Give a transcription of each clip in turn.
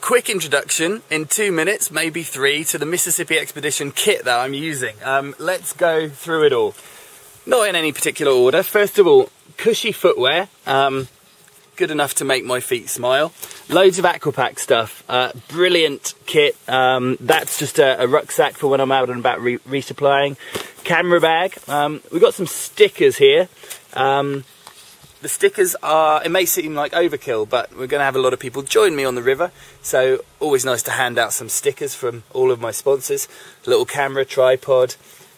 quick introduction in 2 minutes, maybe 3, to the Mississippi Expedition kit that I'm using. Let's go through it all. Not in any particular order. First of all, cushy footwear, good enough to make my feet smile. Loads of aquapack stuff, brilliant kit. That's just a rucksack for when I'm out and about resupplying. Camera bag. We've got some stickers here. The stickers are, it may seem like overkill, but we're going to have a lot of people join me on the river, so always nice to hand out some stickers from all of my sponsors. Little camera, tripod.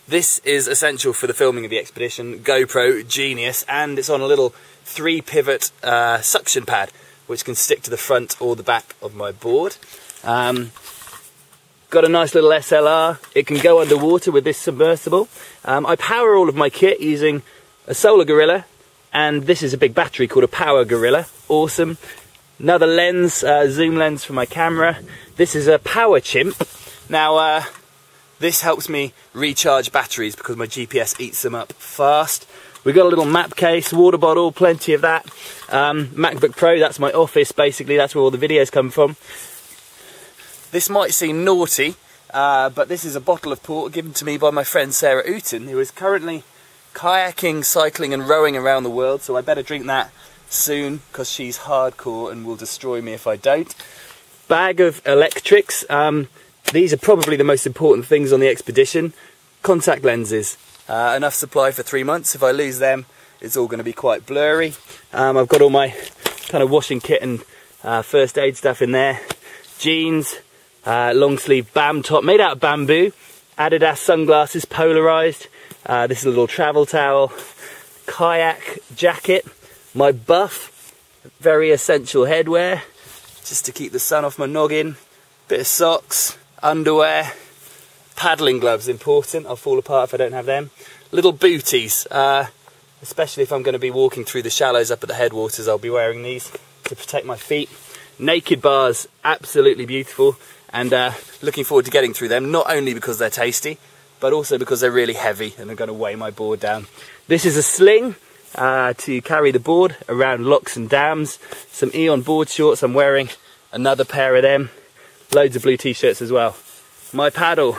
This is essential for the filming of the expedition. GoPro, genius, and it's on a little 3-pivot suction pad, which can stick to the front or the back of my board. Got a nice little SLR. It can go underwater with this submersible. I power all of my kit using a solar gorilla, and this is a big battery called a power gorilla. Awesome. Another lens, zoom lens for my camera. This is a power chimp. Now, this helps me recharge batteries because my GPS eats them up fast. We've got a little map case, water bottle, plenty of that. MacBook Pro, that's my office basically, that's where all the videos come from. This might seem naughty, but this is a bottle of port given to me by my friend Sarah Ooten, who is currently kayaking, cycling and rowing around the world, so I better drink that soon because she's hardcore and will destroy me if I don't. Bag of electrics. These are probably the most important things on the expedition. Contact lenses. Enough supply for 3 months. If I lose them, it's all going to be quite blurry. I've got all my kind of washing kit and first aid stuff in there. Jeans, long sleeve BAM top made out of bamboo. Adidas sunglasses, polarized. This is a little travel towel. Kayak jacket. My buff, very essential headwear, just to keep the sun off my noggin. Bit of socks, underwear. Paddling gloves, important. I'll fall apart if I don't have them. Little booties, especially if I'm going to be walking through the shallows up at the headwaters, I'll be wearing these to protect my feet. Naked bars, absolutely beautiful, and looking forward to getting through them, not only because they're tasty, but also because they're really heavy and they're going to weigh my board down. This is a sling to carry the board around locks and dams. Some Eon board shorts, I'm wearing another pair of them. Loads of blue t-shirts as well. My paddle,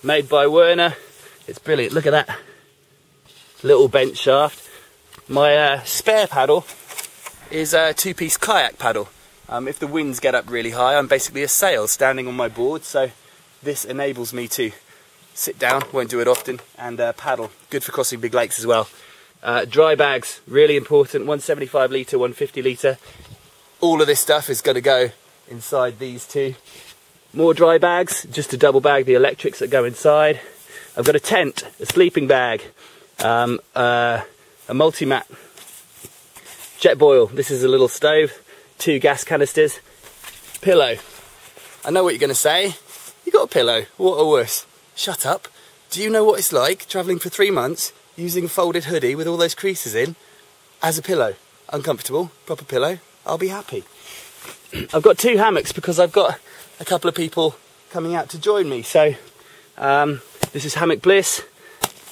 made by Werner. It's brilliant, look at that. Little bench shaft. My spare paddle is a 2-piece kayak paddle. If the winds get up really high, I'm basically a sail standing on my board, so this enables me to sit down, won't do it often, and paddle. Good for crossing big lakes as well. Dry bags, really important. 175 litre, 150 litre. All of this stuff is going to go inside these two. More dry bags, just to double bag the electrics that go inside. I've got a tent, a sleeping bag, a multi-mat, jet boil. This is a little stove, 2 gas canisters, pillow. I know what you're going to say. You got a pillow, what a wuss. Shut up. Do you know what it's like travelling for 3 months using a folded hoodie with all those creases in as a pillow? Uncomfortable, proper pillow. I'll be happy. I've got 2 hammocks because I've got a couple of people coming out to join me. So this is Hammock Bliss,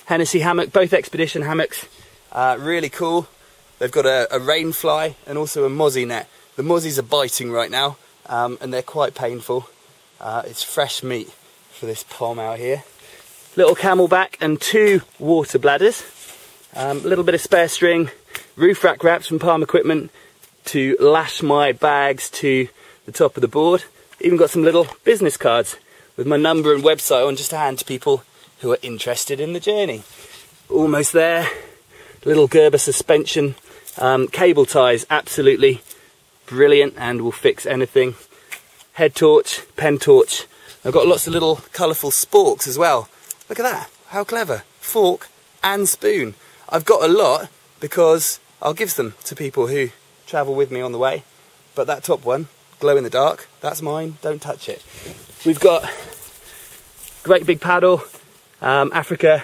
Hennessy hammock, both expedition hammocks. Really cool. They've got a rain fly and also a mozzie net. The mozzies are biting right now and they're quite painful. It's fresh meat for this pom out here. Little camelback and 2 water bladders. A little bit of spare string, roof rack wraps from Palm Equipment to lash my bags to the top of the board. Even got some little business cards with my number and website on, just to hand to people who are interested in the journey. Almost there. Little Gerber suspension. Cable ties, absolutely brilliant and will fix anything. Head torch, pen torch. I've got lots of little colourful sporks as well. Look at that, how clever. Fork and spoon. I've got a lot because I'll give them to people who travel with me on the way. But that top one, glow in the dark, that's mine, don't touch it. We've got Great Big Paddle, Africa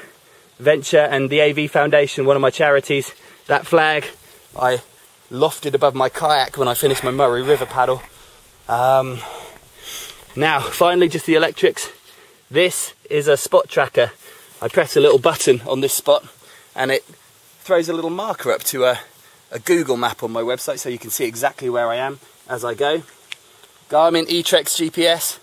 Venture and the AV Foundation, one of my charities. That flag I lofted above my kayak when I finished my Murray River paddle. Now, finally, just the electrics. This is a spot tracker. I press a little button on this spot and it throws a little marker up to a Google map on my website so you can see exactly where I am as I go. Garmin eTrex GPS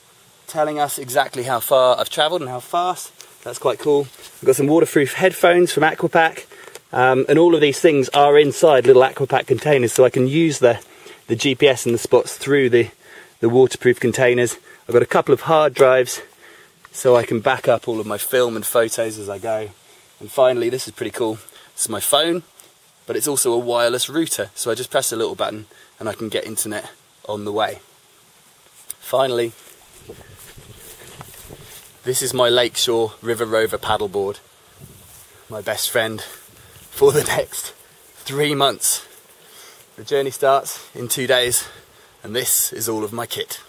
telling us exactly how far I've travelled and how fast. That's quite cool. I've got some waterproof headphones from Aquapack, and all of these things are inside little Aquapack containers, so I can use the GPS and the spots through the waterproof containers. I've got a couple of hard drives so I can back up all of my film and photos as I go. And finally, this is pretty cool. This is my phone, but it's also a wireless router, so I just press a little button and I can get internet on the way. Finally, this is my Lakeshore River Rover paddleboard, my best friend for the next 3 months. The journey starts in 2 days, and this is all of my kit.